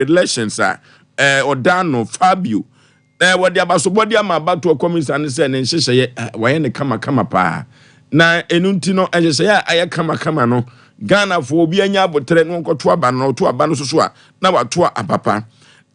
elections Odano Fabio what the abasobody am about to come and say and say why ne kama pa na enuntino e say aye kama no Ghana for obi anya abotre no nkoto aba no to aba no so a na wato apapa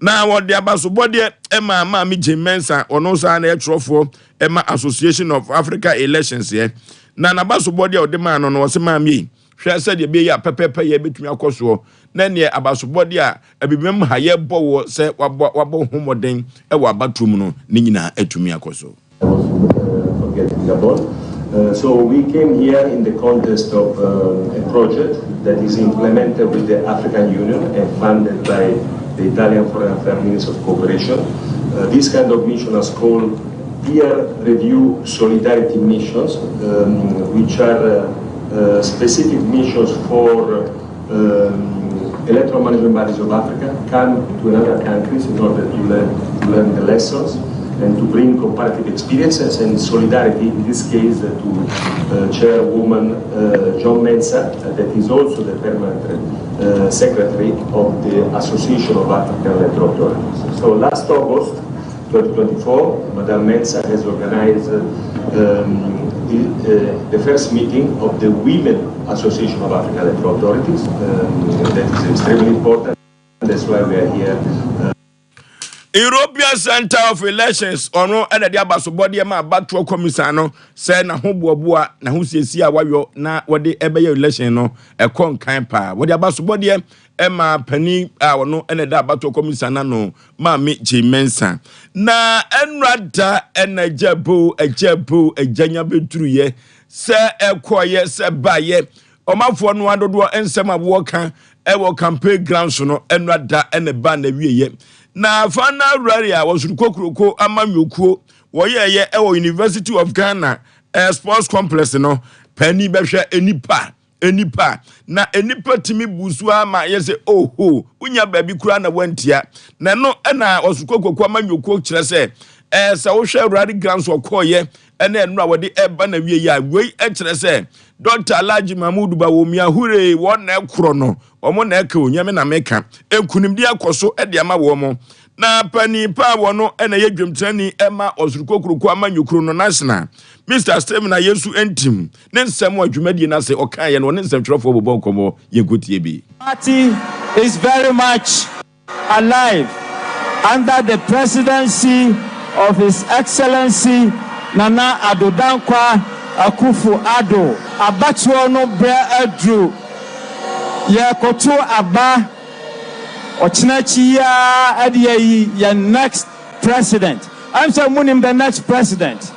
na what the abasobody ma me Mensa ono sa na etrofo ma Association of Africa Elections here na abasobody o de man no wo se ma me hwe se de be ya pepepe ye betumi akoso na ne abasobody a abibem ha ye bo se wabo homoden e wa batum no ni nyina atumi akoso. So we came here in the context of a project that is implemented with the African Union and funded by the Italian Foreign Affairs Ministry of Cooperation. This kind of mission is called peer review solidarity missions, which are specific missions for electoral management bodies of Africa come to another countries in order to learn the lessons and to bring comparative experiences and solidarity, in this case to Chairwoman John Mensa, that is also the permanent secretary of the Association of African Electoral Authorities. So last August 2024, Madame Mensa has organized the first meeting of the Women Association of African Electoral Authorities. That is extremely important. That's why we are here. European Center of Elections ono ena dia basobode ma bato komisano se na hoboboa na hosiesi a wayo na wode ebeye election no ekon kan pa wode abasobode ma pani a ono ena da bato komisana no ma me Mensa na enrada ena jabo ejanya betruye se ekoye se baye omafo no adodo ensem abo kan ewo campaign grounds no enrada ena ba na wieye na fana raria wasurukokroko amamyokuo woyeye ewo University of Ghana sports complex no pani behwe enipa na enipa timi busu ama yese oho unya baabi kura na wantia na no na wasurukokroko amamyokuo kire se se wo hwe rari grants okoye ene enu a wode eba na wie ya wei kire se Dr. Alhaji Mahmoud Bawumia hure won ekro no omo na eka onyame na meka enkunimdi akoso e de ama wo mo na pani pa wo no ena ye dwemtani ema osurukokroko amanyukuru no national Mr. Steven na Yesu entim ne nsem adwumadi na se okaye no ne nsem twerefo bobo nkomo yegotie bi. Party is very much alive under the presidency of His Excellency Nana Addo Dankwa Akufo-Addo. Abatuo no bre adru ye koto aba ochinachi ya adiye ya next president. I'm saying munim the next president.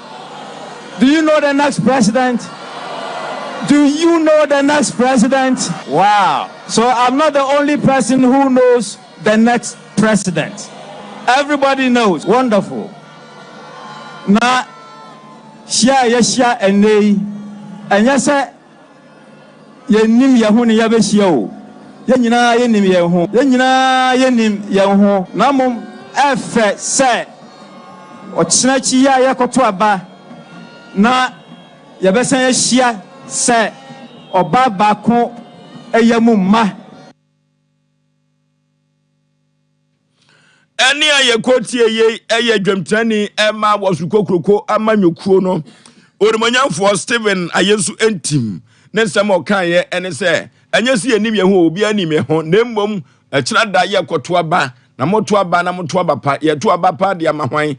Do you know the next president? Do you know the next president? Wow. So I'm not the only person who knows the next president. Everybody knows. Wonderful. Na shia enei enyase yenim yehu ne yabehia o yenyina yenim yehu yenyina yenim yehu na mom efe se ochinachi ya yakoto aba na yabesen yehia se oba bako eyemu ma eni ayekotie ye eye dwemtani ema wasukokroko amanyokuo no Orimonyamfo Steven Ayesu entim ne nsem okan ene se anyesi enim ye ho obi anim ye ho na mmom akira da ye koto aba na moto aba pa ye to aba pa de amahwan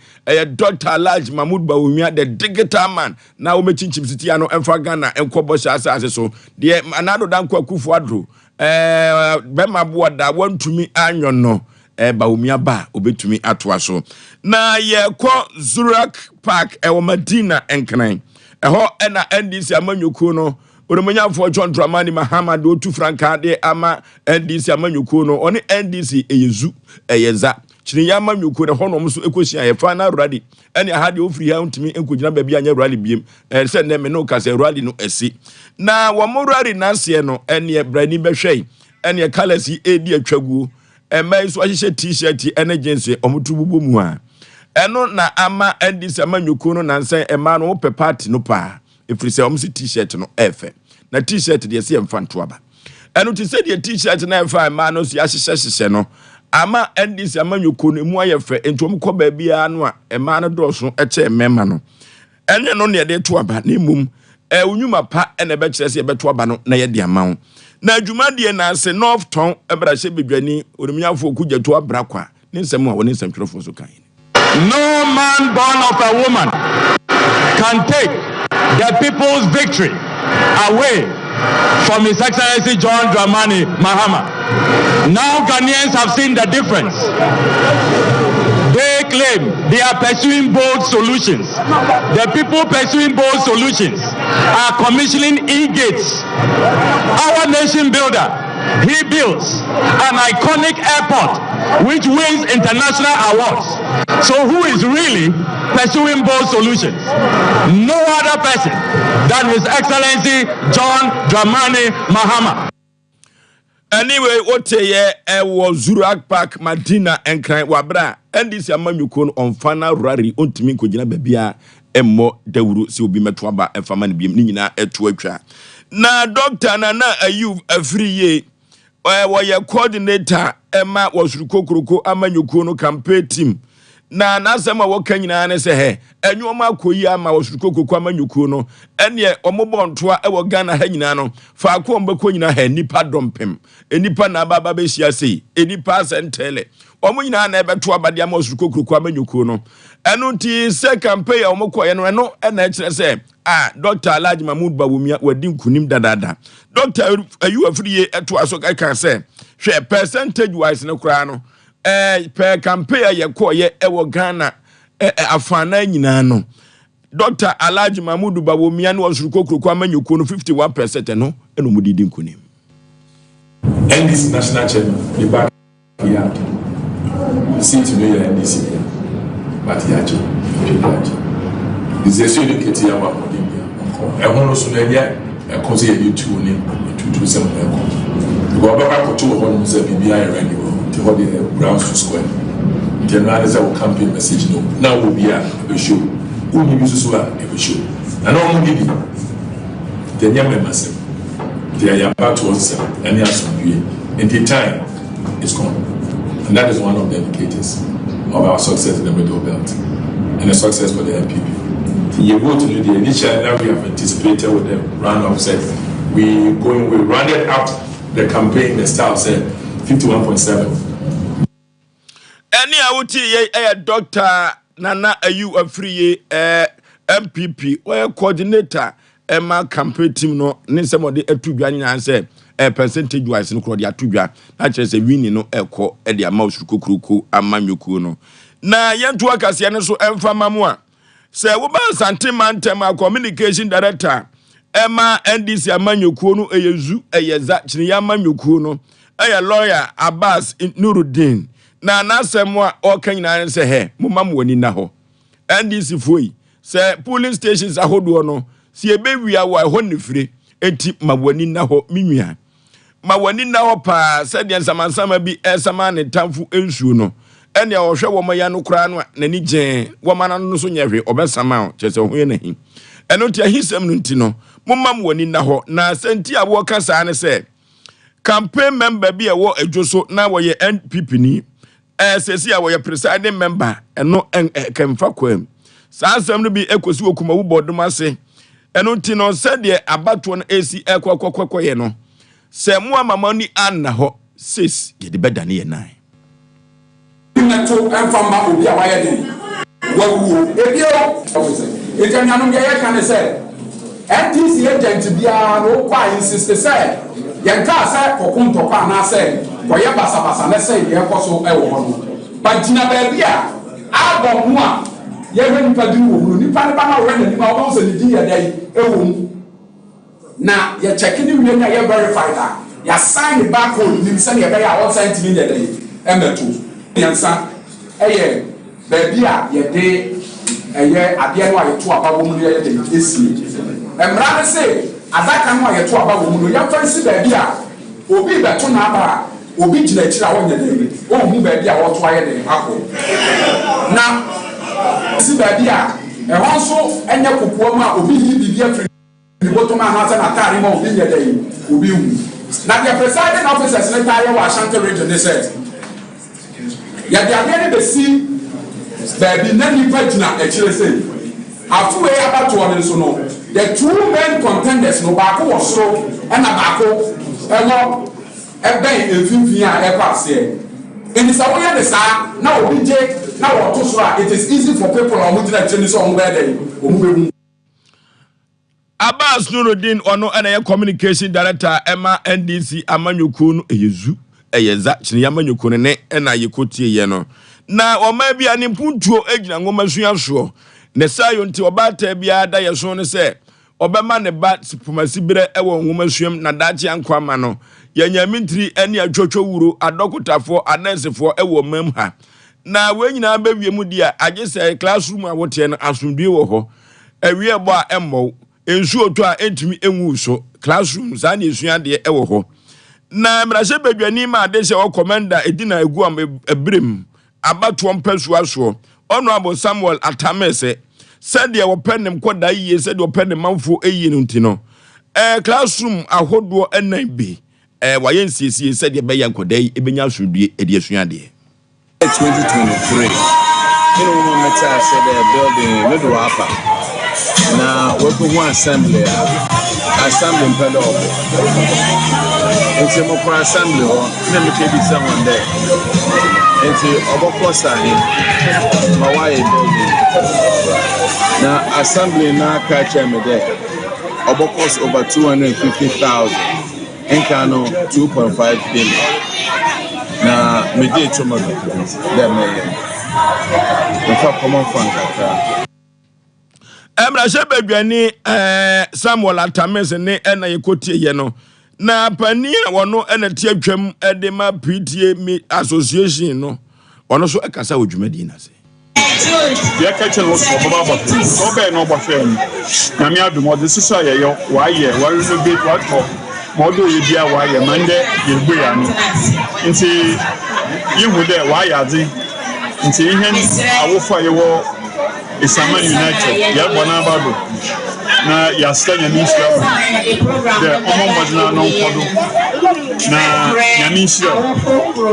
Dr. Alhaji Mahmoud Bawumia the digital man na o mechinchim sitia no emfa Ghana enkobo asase so de anado Dankwa Akufo-Addo bema boda wantumi anyo no Bawumia ba obetumi atoa so na ye ko Zurich Park ewo Madina enkran eho na NDC amanyuku no Orimonyamfo John Dramani Mahama do tu franka de ama NDC amanyuku no oni NDC eyezu eyeza chiri ya amanyuku ne hono mso ekosia ye final rally ene ahade ofiri ha ntimi enkogina baabi anya rally biem se ne me no ka se rally no esi na wo mo rally nanse no ene brani behwei ene kalasi edi atwaguo emai so ahye t-shirt ene jeans omutububu mu a eno na ama NDC amanyuku no nanse ema no pe party no pa efrise omsi t-shirt no efe na t-shirt de se mfanto aba eno ti se de t-shirt na efa ema no so ahye no ama ndc amanyoko no mu ayefe entom ko ba bia no a ema no doso eche mema no enye no ne de to aba na mum unyuma pa ene be kire se be to aba no na ye de amawo na adwumadie na se north town ebra hye bedwani onimiafo ku gyeto abra kwa ne nsem a woni nsem twerefo so kan. No man born of a woman can take the people's victory away from His Excellency John Dramani Mahama. Now Ghanaians have seen the difference. They claim they are pursuing bold solutions. The people pursuing bold solutions are commissioning e-gates. Our nation builder, he builds an iconic airport which wins international awards. So who is really pursuing bold solutions? No other person than His Excellency John Dramani Mahama. Anyway, what was Zurak Park, Madina, and Cry Wabra, and this Amanyukon on Fana Rari, Untimi Kujina Babia, and more Deuru, so be Metwaba, and Faman Bim Nina, at Twitter. Na Doctor Nana, a free year, or your coordinator, Emma was Ruko Amanyukono campaign team. Na nasema wakanyina ane se he enyo ma koyi ama wosukoko kwama nyukuno ene omobontoa ewo Ghana ha nyina no fa ko mbeko nyina ha nipa dompem enipa na baba be hia sei enipa sentele omo nyina na ebeto abade ama wosukoko kwama nyukuno eno nti se campaign omokoye no eno na ekire se Dr. Alhaji Mahmoud Bawumia wadi nkunim dadada Dr. ayu afriye eto aso kan se hwe percentage wise ne kura no per campaign ye ko ye ewo Ghana afana nyina no Dr. Alhaji Mahmoud Bawumia no wasuruko kwa manyuko no 51% no eno mudidi nkunim. And this national chairman the back here seem to know your NDC but yaje is a so educated yawa e hono so na dia e ko se ye tu ni tutu se mo ko go baba ko to ho no se bibia e ready to hold the grounds to square the analysis campaign message no now will be a show uni bi so a show and all give the nyame massive they are about to us any assembly and the time is gone and that is one of the indicators of our success in the middle belt and the success for the MPP. You go to the initial that we have anticipated with the round of set we rounded up the campaign the style said 51.7. Any awuti ye Dr. Nana ayu afriye MPP or coordinator Emma campaign team no ne semode atudwa nyan say percentage wise no kro de atudwa na kire say win no ekọ e de ama osukukuruku amanyuku no na yentu akase ne so emfa mamu a say wo ba santima ntem communication director Emma NDC amanyuku no eyezu eyeza kire ya amanyuku no lawyer Abbas Nuruddin na nasemwa okanyina se he mumam wani na ho NDC foi se polling stations ahodo no si ebewia wa ho nifire enti mawani na ho minwia mawani na ho pa se de nsamansama bi esama ne tamfu ensuo no ene ohwe wo maya no kra no na ni gen wo mana no so nyehwe obesama chese ho ye nahi eno ti ahisem no nti no mumam wani na ho na senti a wo kasa ne se campaign member bi ewo edwoso na wo ye NPP ni sesi a wo ye presiding member eno kemfa kwam sa asem no bi ekosi okuma wo bodum ase eno ti no se de abato no AC ekwakwakwaye no se mu amamani anna ho 6 ye de bedane ye 9 neto enfamba obi a waye den wawu ebio ejanyanum ye kan se NDC agent bia no kwa insist say yenka say kokunto pa na say koye basabasa na say ye koso e wo no ba jina ba bia abom mu a ye hwenu padu wo no nipa ne ba na wo na nipa wo so ni di ye dai e wo na ye check ni wie na ye verify that ya sign the barcode ni se ye be ya wo sign ti ni ye dai e meto yansa eye ba bia ye de eye ade no a ye to aba wo mu ye de esi emra se adaka no a ye to aba wo mu no ya fansi ba bia obi beto na aba obi gina kira wonya de o hu ba bia wo to aye de akọ na si ba bia e ho so enye kokoa ma obi yi bibia afri ni botoma ha sa na tare ma obi nye de obi hu na the presiding officers ne tare wa Ashanti region they said ya de ade be si baby na nipa gina e kire say afu e abato on so no the two main contenders no baako was so and baako eno eben efimfin a e passe in the way the sa na obi je na wo to so it is easy for people on mudina cheni so on be dey omu Abbas Nuruddin ono ena communication director Emma NDC amanyuku no eyezu eyeza chine amanyuku ne ena yekotie ye no na oma bia ne puntuo egina ngoma suaso ne sayo nti obata bia da yeso ne se obema ne ba sipumasibire ewo ngoma suam na dachi ankwama no yanyamintri ene atwotwo wuro adokotafo anensefo ewo mam ha na wenyina bawie mu dia agese classroom a wote no asundue wo ho awie bo a emmo ensu otu a entimi enwu so classroom za na esua de ewo ho na mrase badwani ma de se o commander edina egu am ebrem abato mpasua so honorable Samuel Atamese said ye wo penem koda yiye said wo penem manfo eyi no ntino classroom ahodo enan bi waye nsiesie said ye beya koda yi ebenya asudue edi esua de 2023 you meta said the building middle upper na we go assembly mpelo nti mo for assembly ho na me kebi someone there nti oboko sahi ma waye building na assembly na ka cheme there oboko over 250,000 enkano 2.5 billion na me dey choma there me for common fund kaka Emrashe badwani Samuel Atamese ne ena yekotie ye no na pani wono ena tie atwam de ma PTA association no wono so ekasa odwumadi na se ya kache no so baba so be no bohwe na mi adum ode sisa ye yo wa ye wa renovate what modo ye bia wa ye mande ye gbe ya no nti yihu de wa ya adi nti ihe awofo ye wo Isama United, Yabana Bado, na Yastanya Misha, the Omobadna non Kodo, na Yamisha,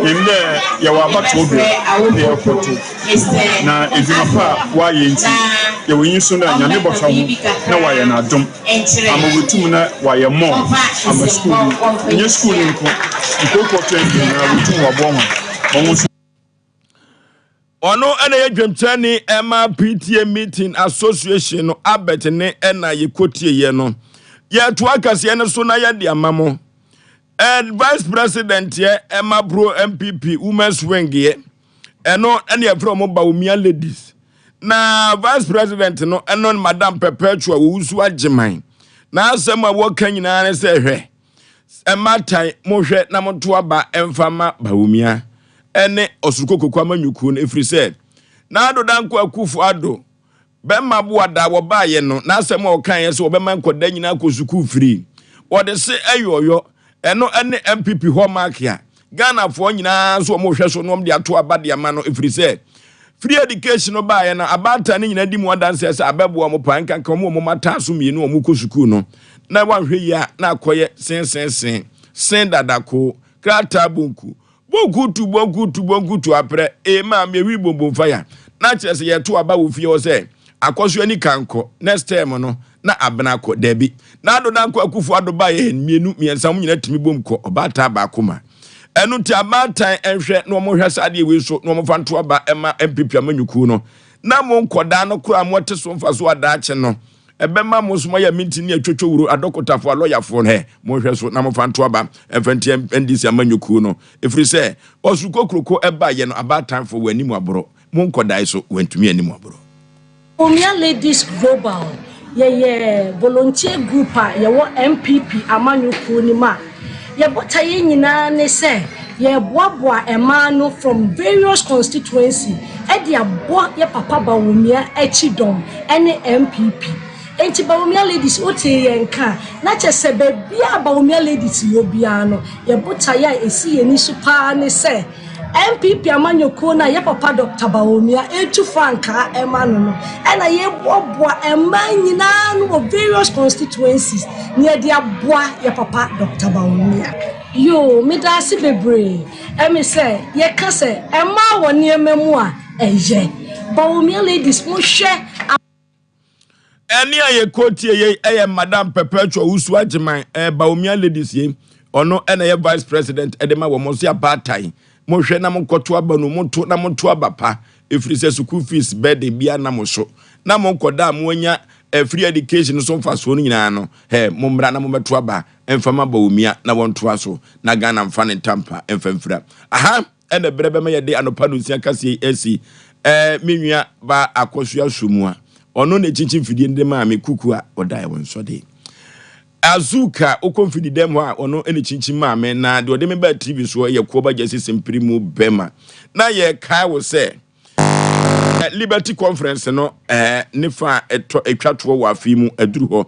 and there Yawabatobe, the airport, na Idumapa, Wayanti, Yawinsuna, Yanibosamu, no Wayana Dum, Amawitumuna, Wayamo, I'm a school, in your school in Koko Training, and Witumaboma, ono ena yedwemtani Emma PTA meeting association no abet ne ena yekotie ye no ye to akase ne so na ye de amamo and vice president ye Emma Bro MPP women's wing ye eno ena ye from Bawumia ladies na vice president no eno madam Perpetua wusu ageman na asema wo kanyina ne se hwe Emma tai mo hwe na mo to aba emfama Bawumia ene osuruko kokwa manyuku no efri se na adodanko akufu ado bemma boada wo baaye no na asem o kan ye se wo bemma nkoda nyina akosuku free wo de se ayoyo eno ene MPP ho markia Ghana fo nyina so mo hwe so no de ato abade ama no efri se free education no baaye na abata ne nyina di mu adanse se abebo mo panka kan mo mata so mienu o mo kosuku no na wanhwe ya na akoye sen dadako krata bunku bonkutu apre ma me wi bombom fire na chese ye to aba wo fie wo se akoso ani kanko next time no na abena ko debi na ado na nko akufu ado ba ye mienu miensam nyina timi bom ko obata ba koma enu ti abatan enhwe no mo hwesa ade we so no mo fanto aba ema MPP amanyuku no na mo nkoda no kura mo te so mfa so ada ache no ebema mo so ya minti ni atwotwo wuro adokotafo aloyafo no he mo hwe so na mo fanto aba emfanti NDC amanyuku no efri se osukokroko eba ye no abatan fo wani mu aboro mo nkoda so wantumi ani mu aboro Omia Ladies Global ye volunteer group a ye wo MPP amanyuku ni ma ye botaye nyina ne se ye boaboa emano from various constituency e dia bo ye papa Bawumia echidom ene MPP enti Bawumia Ladies ote yenka na chese bebia Bawumia Ladies yo bia no ye botaye esi ye ni supa ne se MPP amanyuku na ye papa Dr. Bawumia etu franka emano no ena ye boaboa emanyina no various constituencies near dia boa ye papa Dr. Bawumia Yo, me da si bebre. Me say, ye ka say, e ma wo niema mu a eye. But we me ladies mo hwe. Eni aye kotie ye Madam Perpetual Usu Ajiman Baumia ladies ye ono ena ye vice president edema wo mo so abatai mo hwe na mo koto aba no mo to na mo to aba pa efiri se school fees bed bia na mo so na mo koda mo anya free education so mfa so nyina no mo mra na mo meto aba emfama Baumia na won to aso na Ghana mfa ne tampa emfamfira aha ena brebe me ye de anopa no sia kase esi menua ba akosua sumua ono ne chinchin fidie ndem a me kuku a odai won so de azuka okonfidi dem ho a ono ene chinchin ma me na de ode me ba TV so ye ko ba jesi sempiri mu bema na ye kai wo se Liberty Conference no ne fa etwato wa afi mu aduru ho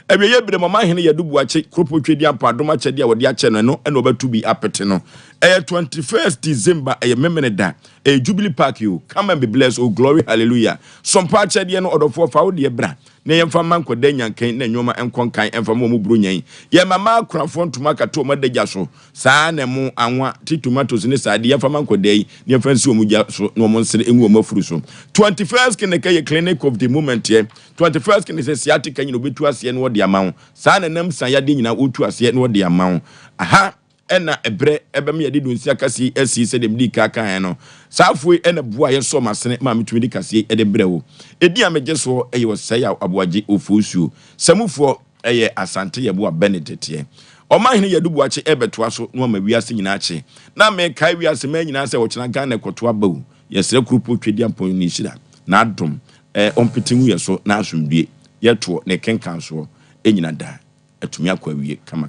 ebe ye bire mama hene ye dubu ache kropo twedi ampa adoma chede a wode ache no ene obatu bi apete no 21st December memene da Jubilee Park you come and be blessed oh glory hallelujah Sompa chede no odofo fa wo de bra na ye mfa manko da nyankan na nyoma enkonkan emfa mo buru nyan ye mama akurafo ntuma kato mo da so saa na mu anwa ti tomatoes ne saa de ye mfa manko da yi ne mfa nsi omuja so no mo nsere enwu mo furu so 21st kene ka ye clinic of the moment ye 21st kene se sciatica nyino betu ase no de amawo saa na nam san ya de nyina otu ase no de amawo aha ena ebre ebem ye de dunsi akasi esi se dem di kaka no saafoi ena bua ye so masene ma metumi di kase e de brewo edi amege so eye wosai aboaje ofusu samufo eye asante ye bua Benedict ye omahene ye dubu ache ebeto aso no ma wiase nyina ache na me kai wiase ma nyina se wo chena Ghana koto abawu ye sere krupo twedi ampon ni shira na adom ompetingu ye so na asumdue ye to ne kenkan so enyina da atumi akwa wie kama